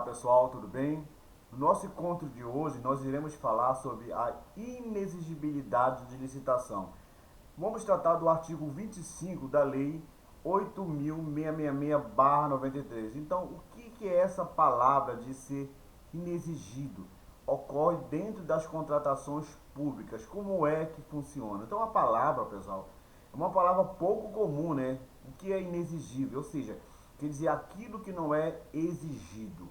pessoal, tudo bem? No nosso encontro de hoje, nós iremos falar sobre a inexigibilidade de licitação. Vamos tratar do artigo 25 da Lei 8.666/93. Então, o que é essa palavra de ser inexigido? Ocorre dentro das contratações públicas. Como é que funciona? Então, a palavra, pessoal, é uma palavra pouco comum, né? O que é inexigível? Ou seja, quer dizer aquilo que não é exigido.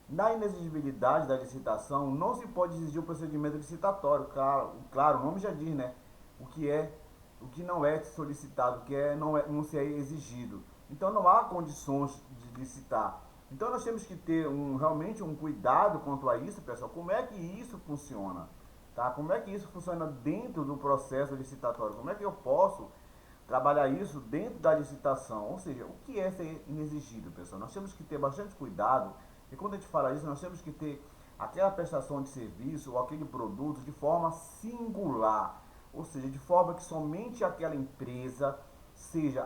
Na inexigibilidade da licitação, não se pode exigir o procedimento licitatório. Claro, o nome já diz, né? O que é, o que não é solicitado, o que não se é exigido. Então não há condições de licitar. Então nós temos que ter realmente um cuidado quanto a isso, pessoal. Como é que isso funciona? Tá? Como é que isso funciona dentro do processo licitatório? Como é que eu posso trabalhar isso dentro da licitação? Ou seja, o que é ser inexigido, pessoal? Nós temos que ter bastante cuidado e quando a gente fala isso, nós temos que ter aquela prestação de serviço ou aquele produto de forma singular, ou seja, de forma que somente aquela empresa seja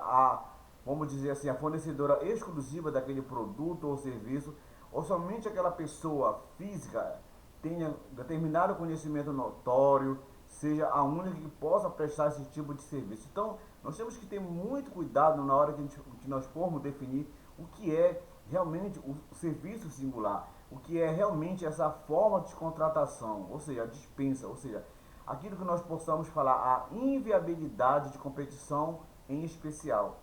vamos dizer assim, a fornecedora exclusiva daquele produto ou serviço, ou somente aquela pessoa física tenha determinado conhecimento notório, seja a única que possa prestar esse tipo de serviço. Então, nós temos que ter muito cuidado na hora que nós formos definir o que é realmente o serviço singular, o que é realmente essa forma de contratação, ou seja, a dispensa, ou seja, aquilo que nós possamos falar, a inviabilidade de competição em especial.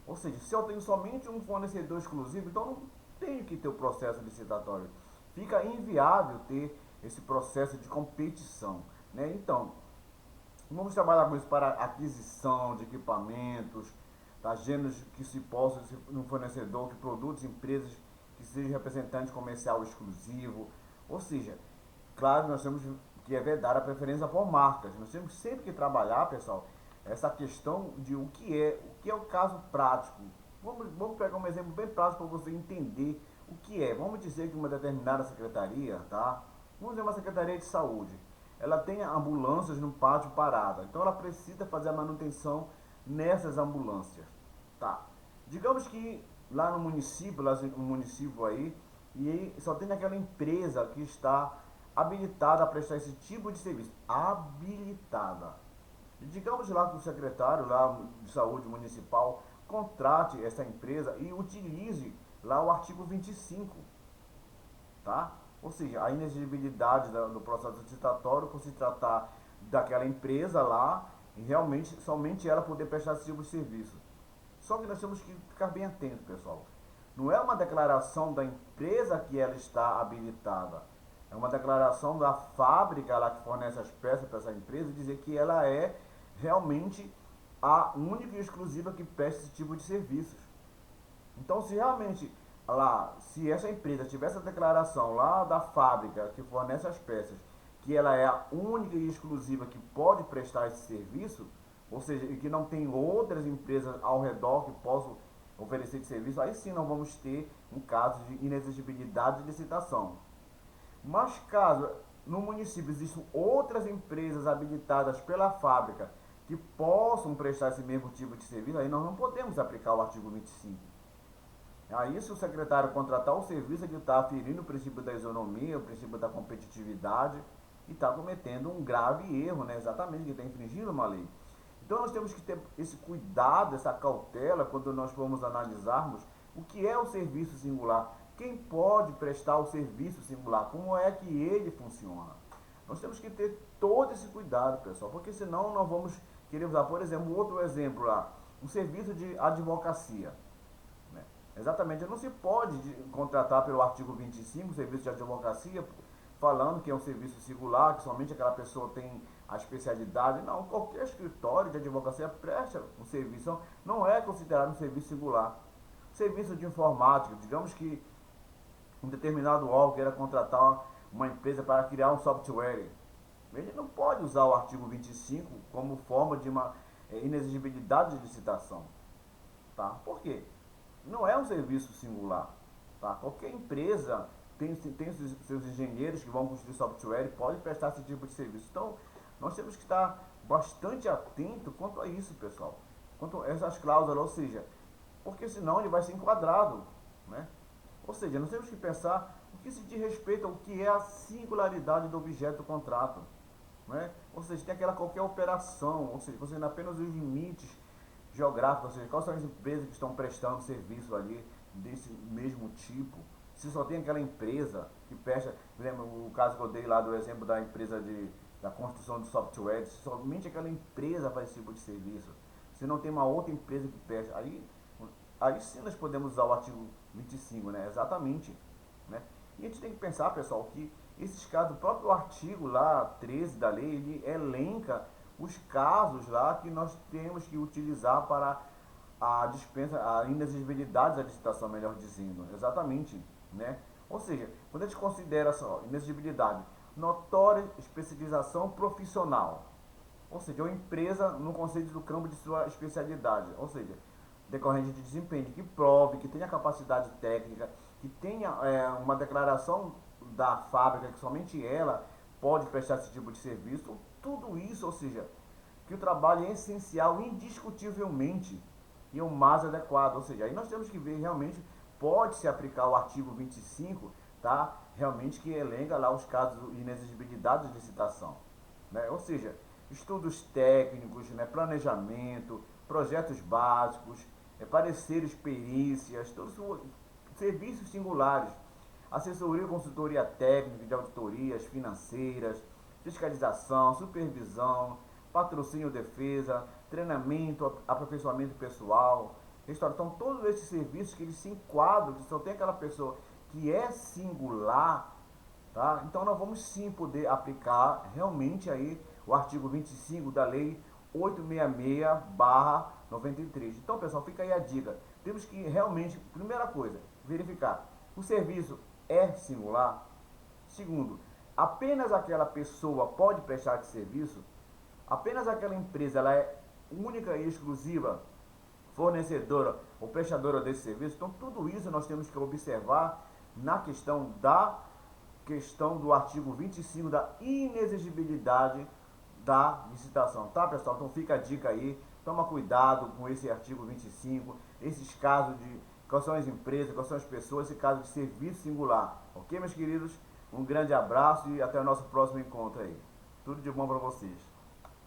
Ou seja, se eu tenho somente um fornecedor exclusivo, então não tenho que ter o processo licitatório. Fica inviável ter esse processo de competição, né? Então, vamos trabalhar com isso para aquisição de equipamentos, tá? Gêneros que se possam no fornecedor de produtos, empresas que sejam representante comercial exclusivo. Ou seja, claro, nós temos que vedar a preferência por marcas. Nós temos sempre que trabalhar, pessoal, essa questão de o que é o caso prático. Vamos pegar um exemplo bem prático para você entender o que é. Vamos dizer que uma determinada secretaria, tá? Vamos dizer uma secretaria de saúde. Ela tem ambulâncias no pátio parada. Então ela precisa fazer a manutenção nessas ambulâncias. Tá. Digamos que lá no município, aí, e aí só tem aquela empresa que está habilitada a prestar esse tipo de serviço. Habilitada. E digamos lá que o secretário lá de saúde municipal contrate essa empresa e utilize lá o artigo 25, tá? Ou seja, a inexigibilidade do processo licitatório por se tratar daquela empresa lá e realmente somente ela poder prestar esse tipo de serviço. Só que nós temos que ficar bem atentos, pessoal. Não é uma declaração da empresa que ela está habilitada. É uma declaração da fábrica lá que fornece as peças para essa empresa dizer que ela é realmente a única e exclusiva que presta esse tipo de serviços. Então, se realmente se essa empresa tivesse a declaração lá da fábrica que fornece as peças, que ela é a única e exclusiva que pode prestar esse serviço, ou seja, e que não tem outras empresas ao redor que possam oferecer esse serviço, aí sim nós vamos ter um caso de inexigibilidade de licitação. Mas caso no município existam outras empresas habilitadas pela fábrica que possam prestar esse mesmo tipo de serviço, aí nós não podemos aplicar o artigo 25. Aí, se o secretário contratar o serviço, ele está ferindo o princípio da isonomia, o princípio da competitividade e está cometendo um grave erro, né? Exatamente, que está infringindo uma lei. Então, nós temos que ter esse cuidado, essa cautela, quando nós formos analisarmos o que é o serviço singular, quem pode prestar o serviço singular, como é que ele funciona. Nós temos que ter todo esse cuidado, pessoal, porque senão nós vamos querer usar, por exemplo, outro exemplo lá, um serviço de advocacia. Né? Exatamente, não se pode contratar pelo artigo 25 o serviço de advocacia, falando que é um serviço singular, que somente aquela pessoa tem a especialidade. Não, qualquer escritório de advocacia presta um serviço, não é considerado um serviço singular. Serviço de informática, digamos que um determinado órgão queira contratar uma empresa para criar um software. Ele não pode usar o artigo 25 como forma de uma inexigibilidade de licitação. Tá? Por quê? Não é um serviço singular. Tá? Qualquer empresa tem seus engenheiros que vão construir software e pode prestar esse tipo de serviço. Então, nós temos que estar bastante atento quanto a isso, pessoal. Quanto a essas cláusulas, ou seja, porque senão ele vai ser enquadrado, né? Ou seja, nós temos que pensar o que se diz respeito ao que é a singularidade do objeto do contrato. Né? Ou seja, tem aquela qualquer operação, ou seja, considerando apenas os limites geográficos, ou seja, quais são as empresas que estão prestando serviço ali desse mesmo tipo. Se só tem aquela empresa que presta, lembra o caso que eu dei lá do exemplo da empresa da construção de software, se somente aquela empresa faz esse tipo de serviço, se não tem uma outra empresa que presta, aí sim nós podemos usar o artigo 25, né? Exatamente. Né? E a gente tem que pensar, pessoal, que esses casos, o próprio artigo lá 13 da lei, ele elenca os casos lá que nós temos que utilizar para a dispensa, a inexigibilidade da licitação, melhor dizendo. Exatamente. Né? Ou seja, quando a gente considera só inexigibilidade, notória especialização profissional, ou seja, uma empresa no conceito do campo de sua especialidade, ou seja, decorrente de desempenho, que prove, que tenha capacidade técnica, que tenha uma declaração da fábrica que somente ela pode prestar esse tipo de serviço, tudo isso, ou seja, que o trabalho é essencial indiscutivelmente e o mais adequado, ou seja, aí nós temos que ver realmente, pode se aplicar o artigo 25, tá? Realmente que elenca lá os casos de inexigibilidade de licitação, né? Ou seja, estudos técnicos, né? Planejamento, projetos básicos, pareceres, perícias, todos os serviços singulares, assessoria e consultoria técnica de auditorias financeiras, fiscalização, supervisão, patrocínio, defesa, treinamento, aperfeiçoamento pessoal, restauração, todos esses serviços que eles se enquadram, que só tem aquela pessoa que é singular, tá? Então nós vamos sim poder aplicar realmente aí o artigo 25 da lei 866/93. Então, pessoal, fica aí a dica. Temos que realmente, primeira coisa, verificar o serviço é singular. Segundo, apenas aquela pessoa pode prestar esse serviço. Apenas aquela empresa ela é única e exclusiva fornecedora ou prestadora desse serviço. Então, tudo isso nós temos que observar na questão do artigo 25 da inexigibilidade da licitação, tá, pessoal? Então fica a dica aí, toma cuidado com esse artigo 25, esses casos de quais são as empresas, quais são as pessoas, esse caso de serviço singular, ok, meus queridos? Um grande abraço e até o nosso próximo encontro aí. Tudo de bom para vocês.